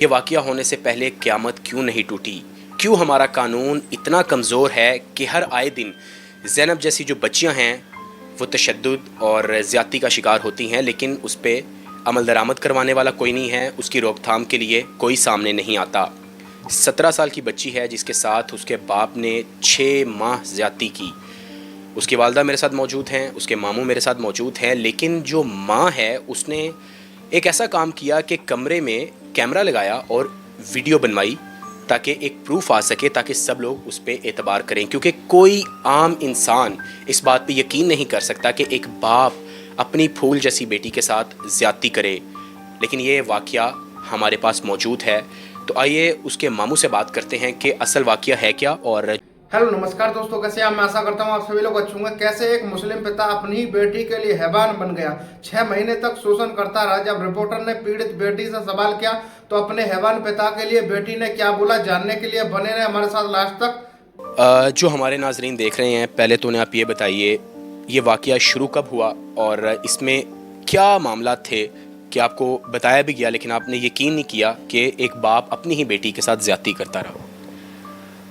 یہ واقعہ ہونے سے پہلے قیامت کیوں نہیں ٹوٹی؟ کیوں ہمارا قانون اتنا کمزور ہے کہ ہر آئے دن زینب جیسی جو بچیاں ہیں وہ تشدد اور زیادتی کا شکار ہوتی ہیں، لیکن اس پہ عمل درآمد کروانے والا کوئی نہیں ہے، اس کی روک تھام کے لیے کوئی سامنے نہیں آتا۔ 17 سال کی بچی ہے جس کے ساتھ اس کے باپ نے 6 ماہ زیادتی کی۔ اس کی والدہ میرے ساتھ موجود ہیں، اس کے ماموں میرے ساتھ موجود ہیں، لیکن جو ماں ہے اس نے ایک ایسا کام کیا کہ کمرے میں کیمرہ لگایا اور ویڈیو بنوائی تاکہ ایک پروف آ سکے، تاکہ سب لوگ اس پہ اعتبار کریں، کیونکہ کوئی عام انسان اس بات پہ یقین نہیں کر سکتا کہ ایک باپ اپنی پھول جیسی بیٹی کے ساتھ زیادتی کرے، لیکن یہ واقعہ ہمارے پاس موجود ہے۔ تو آئیے اس کے ماموں سے بات کرتے ہیں کہ اصل واقعہ ہے کیا۔ اور ہیلو نمسکار دوستوں، کیسے آپ؟ میں آشا کرتا ہوں آپ سبھی لوگ اچھے ہوں گے۔ کیسے ایک مسلم پتا اپنی بیٹی کے لیے حیوان بن گیا، 6 مہینے تک شوشن کرتا رہا۔ جب رپورٹر نے پیڑت بیٹی سے سوال کیا تو اپنے حیوان پتا کے لیے بیٹی نے کیا بولا، جاننے کے لیے بنے رہے ہمارے ساتھ لاسٹ تک۔ جو ہمارے ناظرین دیکھ رہے ہیں، پہلے تو انہیں آپ یہ بتائیے یہ واقعہ شروع کب ہوا اور اس میں کیا معاملات تھے کہ آپ کو بتایا بھی گیا لیکن آپ نے یقین نہیں کیا کہ ایک باپ اپنی ہی بیٹی کے ساتھ زیادتی کرتا رہا؟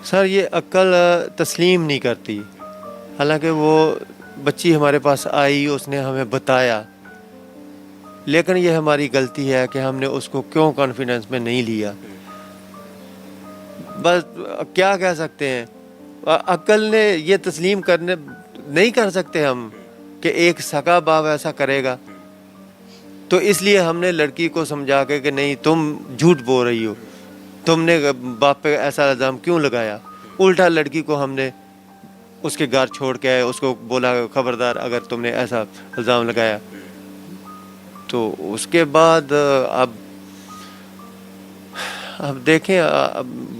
سر یہ عقل تسلیم نہیں کرتی، حالانکہ وہ بچی ہمارے پاس آئی، اس نے ہمیں بتایا، لیکن یہ ہماری غلطی ہے کہ ہم نے اس کو کیوں کانفیڈنس میں نہیں لیا۔ بس کیا کہہ سکتے ہیں، عقل نے یہ تسلیم کرنے نہیں کر سکتے ہم کہ ایک سگا باپ ایسا کرے گا، تو اس لیے ہم نے لڑکی کو سمجھا کے کہ نہیں تم جھوٹ بول رہی ہو، تم نے باپ پہ ایسا الزام کیوں لگایا۔ الٹا لڑکی کو ہم نے اس کے گھر چھوڑ کے آئے، اس کو بولا خبردار اگر تم نے ایسا الزام لگایا۔ تو اس کے بعد اب دیکھیں،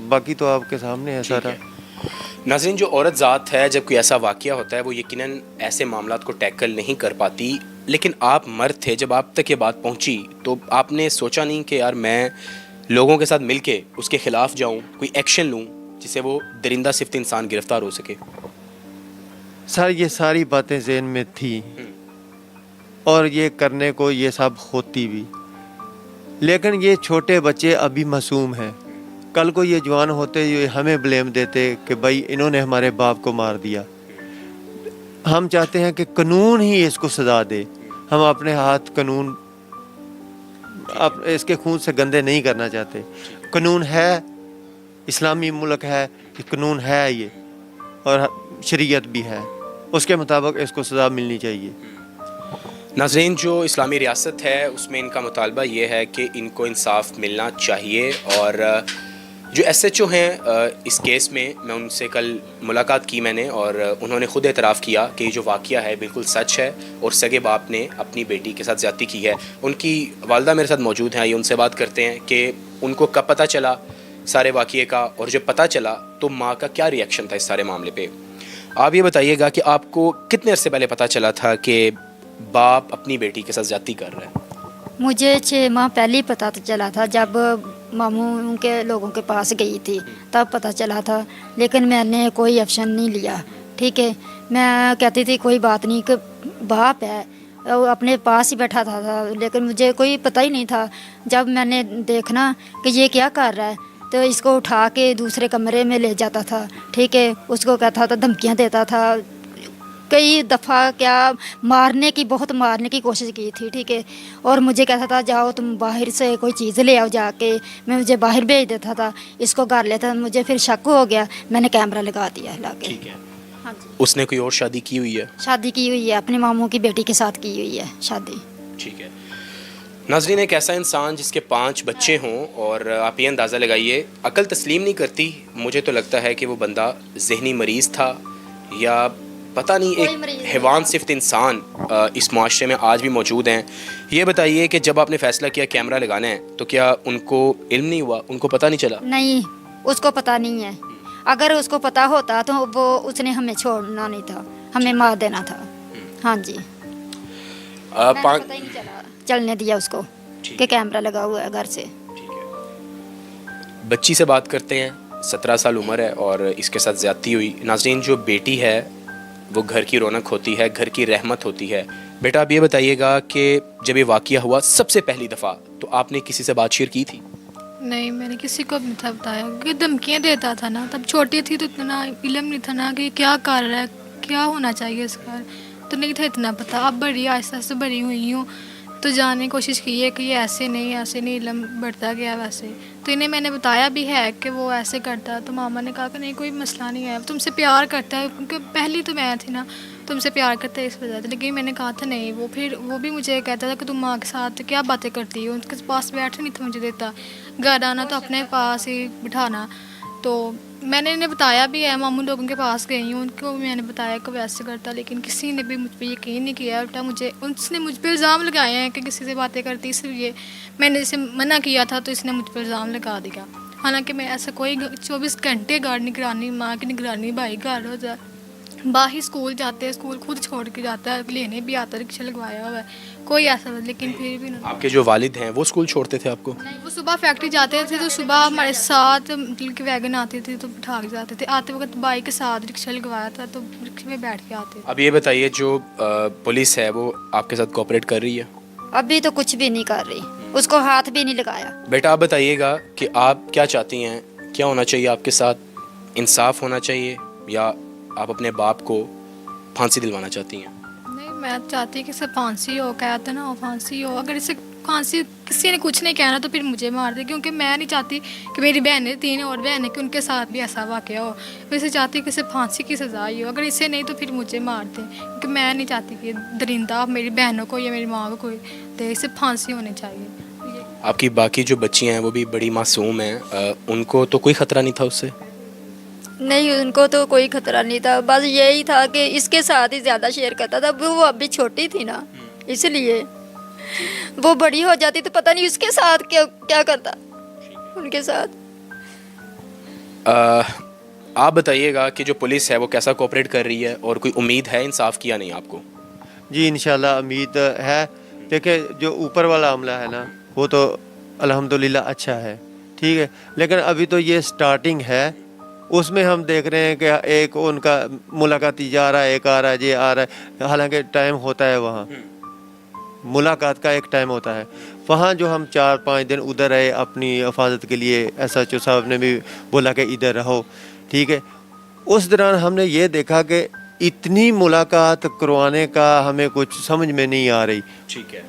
باقی تو آپ کے سامنے ہے سارا۔ ناظرین، جو عورت ذات ہے جب کوئی ایسا واقعہ ہوتا ہے وہ یقیناً ایسے معاملات کو ٹیکل نہیں کر پاتی، لیکن آپ مرد تھے، جب آپ تک یہ بات پہنچی تو آپ نے سوچا نہیں کہ یار میں لوگوں کے ساتھ مل کے اس کے خلاف جاؤں، کوئی ایکشن لوں جس سے وہ درندہ صفت انسان گرفتار ہو سکے؟ سر یہ ساری باتیں ذہن میں تھی اور یہ کرنے کو یہ سب ہوتی بھی، لیکن یہ چھوٹے بچے ابھی معصوم ہیں، کل کو یہ جوان ہوتے یہ ہمیں بلیم دیتے کہ بھائی انہوں نے ہمارے باپ کو مار دیا۔ ہم چاہتے ہیں کہ قانون ہی اس کو سزا دے، ہم اپنے ہاتھ قانون اس کے خون سے گندے نہیں کرنا چاہتے۔ قانون ہے، اسلامی ملک ہے، قانون ہے یہ، اور شریعت بھی ہے، اس کے مطابق اس کو سزا ملنی چاہیے۔ ناظرین، جو اسلامی ریاست ہے اس میں ان کا مطالبہ یہ ہے کہ ان کو انصاف ملنا چاہیے، اور جو ایس ایچ او ہیں اس کیس میں ان سے کل ملاقات کی میں نے، اور انہوں نے خود اعتراف کیا کہ یہ جو واقعہ ہے بالکل سچ ہے اور سگے باپ نے اپنی بیٹی کے ساتھ زیادتی کی ہے۔ ان کی والدہ میرے ساتھ موجود ہیں، آئیے ان سے بات کرتے ہیں کہ ان کو کب پتہ چلا سارے واقعے کا، اور جب پتہ چلا تو ماں کا کیا ری ایکشن تھا اس سارے معاملے پہ۔ آپ یہ بتائیے گا کہ آپ کو کتنے عرصے پہلے پتہ چلا تھا کہ باپ اپنی بیٹی کے ساتھ زیادتی کر رہا ہے؟ مجھے 6 ماہ پہلے ہی پتہ چلا تھا، جب ماموں کے لوگوں کے پاس گئی تھی تب پتہ چلا تھا، لیکن میں نے کوئی ایکشن نہیں لیا۔ ٹھیک ہے، میں کہتی تھی کوئی بات نہیں کہ باپ ہے، وہ اپنے پاس ہی بیٹھا تھا، لیکن مجھے کوئی پتہ ہی نہیں تھا۔ جب میں نے دیکھنا کہ یہ کیا کر رہا ہے تو اس کو اٹھا کے دوسرے کمرے میں لے جاتا تھا۔ ٹھیک ہے، اس کو کہتا تھا، دھمکیاں دیتا تھا، کئی دفعہ کیا بہت مارنے کی کوشش کی تھی۔ ٹھیک ہے، اور مجھے کہتا تھا جاؤ تم باہر سے کوئی چیز لے آؤ جا کے، مجھے باہر بھیج دیتا تھا، اس کو گھر لیتا تھا۔ مجھے پھر شک ہو گیا، میں نے کیمرہ لگا دیا لا کے۔ ٹھیک ہے، ہاں جی، اس نے کوئی اور شادی کی ہوئی ہے؟ شادی کی ہوئی ہے، اپنے ماموں کی بیٹی کے ساتھ کی ہوئی ہے شادی۔ ٹھیک ہے ناظرین، ایک ایسا انسان جس کے 5 بچے ہوں اور آپ یہ اندازہ لگائیے عقل تسلیم نہیں کرتی، مجھے تو لگتا ہے کہ وہ بندہ ذہنی مریض تھا یا پتہ نہیں، ایک حیوان صفت انسان اس معاشرے میں آج بھی موجود ہیں۔ یہ بتائیے کہ جب آپ نے فیصلہ کیا کیمرہ لگانا ہے تو کیا ان کو علم نہیں ہوا، ان کو پتہ نہیں چلا؟ نہیں، اس کو پتہ نہیں ہے، اگر اس کو پتہ ہوتا تو وہ اس نے ہمیں چھوڑنا نہیں تھا، ہمیں مار دینا تھا۔ ہاں جی، پتہ ہی نہیں چلنے دیا اس کو کہ کیمرہ لگا ہوا ہے گھر سے۔ بچی سے بات کرتے ہیں، 17 سال عمر ہے اور اس کے ساتھ زیادتی ہوئی۔ ناظرین، جو بیٹی ہے وہ گھر کی رونق ہوتی ہے، گھر کی رحمت ہوتی ہے۔ بیٹا آپ یہ بتائیے گا کہ جب یہ واقعہ ہوا سب سے پہلی دفعہ تو آپ نے کسی سے بات شیئر کی تھی؟ नहीं, मैंने किसी को भी था बताया क्योंकि धमकियाँ देता था ना, तब छोटी थी तो इतना इल्म नहीं था ना कि क्या कर रहा है, क्या होना चाहिए इसका, तो नहीं था इतना पता। अब बड़ी आहिस्ता आहिस्ता बड़ी हुई हूँ तो जानने की कोशिश की है कि ये ऐसे नहीं इल्म बढ़ता गया वैसे। तो इन्हें मैंने बताया भी है कि वो ऐसे करता है, तो मामा ने कहा कि नहीं कोई मसला नहीं है, तुमसे प्यार करता है, क्योंकि पहली तो मैं थी ना, तुमसे प्यार करता है इस वजह से। लेकिन मैंने कहा था नहीं, वो भी मुझे कहता था कि तुम माँ के साथ क्या बातें करती हो, उनके पास बैठने नहीं था मुझे देता, घर आना तो अपने पास ही बिठाना। तो मैंने इन्हें बताया भी है, मामू लोगों के पास गई हूँ, उनको भी मैंने बताया कि वैसे करता, लेकिन किसी ने भी मुझ पर यकीन नहीं किया। उल्टा उसने मुझ पर इल्ज़ाम लगाए हैं कि किसी से बातें करती, इसलिए मैंने इसे मना किया था तो इसने मुझ पर इल्ज़ाम लगा दिया। हालांकि मैं ऐसा कोई 24 घंटे घर निगरानी, माँ की निगरानी, भाई घर हो जाए, बाहर स्कूल जाते हैं, स्कूल खुद छोड़ के जाता है, लेने भी आता है, रिक्शा लगवाया हुआ है, कोई ऐसा, लेकिन फिर भी नहीं। आपके जो वालिद हैं वो स्कूल छोड़ते थे आपको? नहीं, वो सुबह फैक्ट्री जाते थे तो सुबह हमारे साथ मतलब कि वैगन आती थी तो बिठा के जाते थे, आते वक्त बाइक के साथ रिक्शा लगवाया था तो रिक्शे में बैठ के आते थे। अब ये बताइए, जो पुलिस है वो आपके साथ कोऑपरेट कर रही है? अभी तो कुछ भी नहीं कर रही, उसको हाथ भी नहीं लगाया। बेटा आप बताइएगा कि आप क्या चाहती हैं, क्या होना चाहिए आपके साथ? इंसाफ होना चाहिए या आप अपने बाप को फांसी दिलवाना चाहती हैं? नहीं, मैं चाहती कि इसे फांसी हो, कहते ना हो फांसी हो। अगर इसे फांसी किसी ने कुछ नहीं कहना तो फिर मुझे मार दे, क्योंकि मैं नहीं चाहती कि मेरी बहनें 3 और बहनें कि उनके साथ भी ऐसा वाक़या हो। मैं इसे चाहती कि इसे फांसी की सज़ा ही हो, अगर इसे नहीं तो फिर मुझे मार दे, क्योंकि मैं नहीं चाहती कि दरिंदा मेरी बहनों को या मेरी माँ को कोई दे, इसे फांसी होनी चाहिए। आपकी बाकी जो बच्चियाँ हैं वो भी बड़ी मासूम हैं, उनको तो कोई ख़तरा नहीं था उससे? नहीं, उनको तो कोई खतरा नहीं था, बस यही था कि इसके साथ ही ज़्यादा शेयर करता था। वो अभी छोटी थी ना, इसलिए वो बड़ी हो जाती तो पता नहीं उसके साथ क्या क्या करता उनके साथ। आप बताइएगा कि जो पुलिस है वो कैसा कोऑपरेट कर रही है और कोई उम्मीद है इंसाफ की या नहीं आपको? जी इंशाल्लाह उम्मीद है। देखिए जो ऊपर वाला हमला है ना वो तो अल्हम्दुलिल्लाह अच्छा है, ठीक है, लेकिन अभी तो ये स्टार्टिंग है। उसमें हम देख रहे हैं कि एक उनका मुलाकाती जा रहा है, एक आ रहा है, ये आ रहा है, हालांकि टाइम होता है वहाँ मुलाकात का, एक टाइम होता है वहाँ। जो हम 4-5 दिन उधर रहे अपनी हिफाजत के लिए, SHO साहब ने भी बोला कि इधर रहो, ठीक है। उस दौरान हमने ये देखा कि इतनी मुलाकात करवाने का हमें कुछ समझ में नहीं आ रही। ठीक है,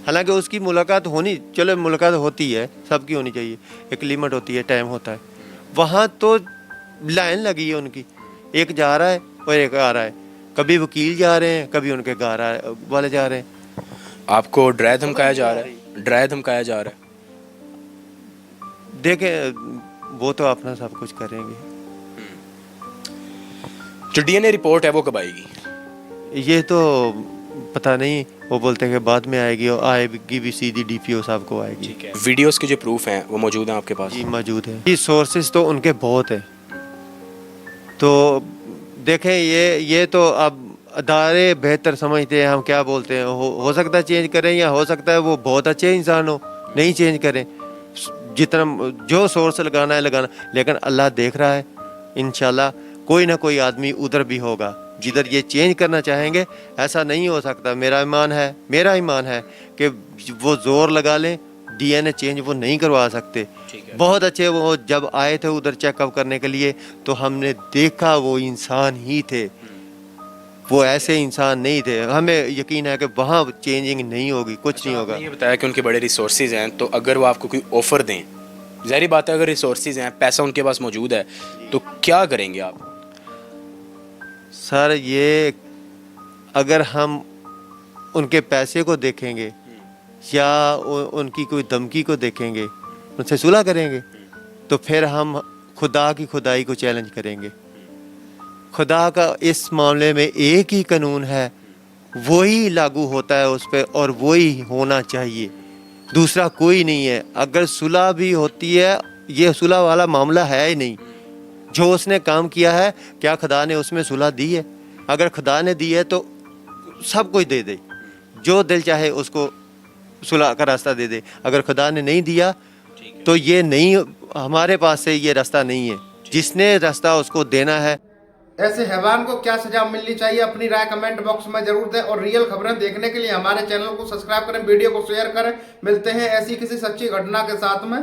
हालांकि उसकी मुलाकात होनी, चलो मुलाकात होती है, सबकी होनी चाहिए, एक लिमिट होती है, टाइम होता है। वहाँ तो लाइन लगी है उनकी, एक जा रहा है और एक आ रहा है, कभी वकील जा रहे हैं, कभी उनके घर वाले जा रहे हैं। आपको डराया धमकाया जा रहा है? डराया धमकाया जा रहा है? देखें वो तो अपना सब कुछ करेंगे। जो DNA रिपोर्ट है वो कब आएगी? ये तो पता नहीं, वो बोलते हैं कि बाद में आएगी, और आएगी भी सीधी DPO साहब को आएगी। ठीक है, वीडियोस के जो प्रूफ हैं वो मौजूद हैं आपके पास? जी मौजूद है। ये सोर्सेज तो उनके बहुत है, तो देखें ये तो अब अदारे बेहतर समझते हैं हम क्या बोलते हैं। हो सकता है चेंज करें, या हो सकता है वो बहुत अच्छे इंसान हो, नहीं चेंज करें, जितना जो सोर्स लगाना है लगाना, लेकिन अल्लाह देख रहा है। इंशाल्लाह कोई ना कोई आदमी उधर भी होगा जिधर ये चेंज करना चाहेंगे। ऐसा नहीं हो सकता, मेरा ईमान है कि वो जोर लगा लें, DNA चेंज वो नहीं करवा सकते। बहुत अच्छे वो जब आए थे उधर चेकअप करने के लिए तो हमने देखा वो इंसान ही थे, वो ऐसे इंसान नहीं थे। हमें यकीन है कि वहाँ चेंजिंग नहीं होगी, कुछ नहीं होगा। ये बताया कि उनके बड़े रिसोर्सेज हैं, तो अगर वो आपको कोई ऑफ़र दें, ज़ाहिर बात है अगर रिसोर्सेज हैं, पैसा उनके पास मौजूद है, तो क्या करेंगे आप? सर ये अगर हम उनके पैसे को देखेंगे या उनकी कोई धमकी को देखेंगे, उनसे सुलह करेंगे, तो फिर हम खुदा की खुदाई को चैलेंज करेंगे। खुदा का इस मामले में एक ही कानून है, वही लागू होता है उस पर, और वही होना चाहिए, दूसरा कोई नहीं है। अगर सुलह भी होती है, ये सुलह वाला मामला है ही नहीं। जो उसने काम किया है, क्या खुदा ने उसमें सुलह दी है? अगर खुदा ने दी है तो सब कुछ दे दे, जो दिल चाहे उसको सुलह का रास्ता दे दे। अगर खुदा ने नहीं दिया तो ये नहीं, हमारे पास से ये रास्ता नहीं है, जिसने रास्ता उसको देना है। ऐसे हैवान को क्या सजा मिलनी चाहिए, अपनी राय कमेंट बॉक्स में जरूर दें, और रियल खबरें देखने के लिए हमारे चैनल को सब्सक्राइब करें, वीडियो को शेयर करें। मिलते हैं ऐसी किसी सच्ची घटना के साथ में।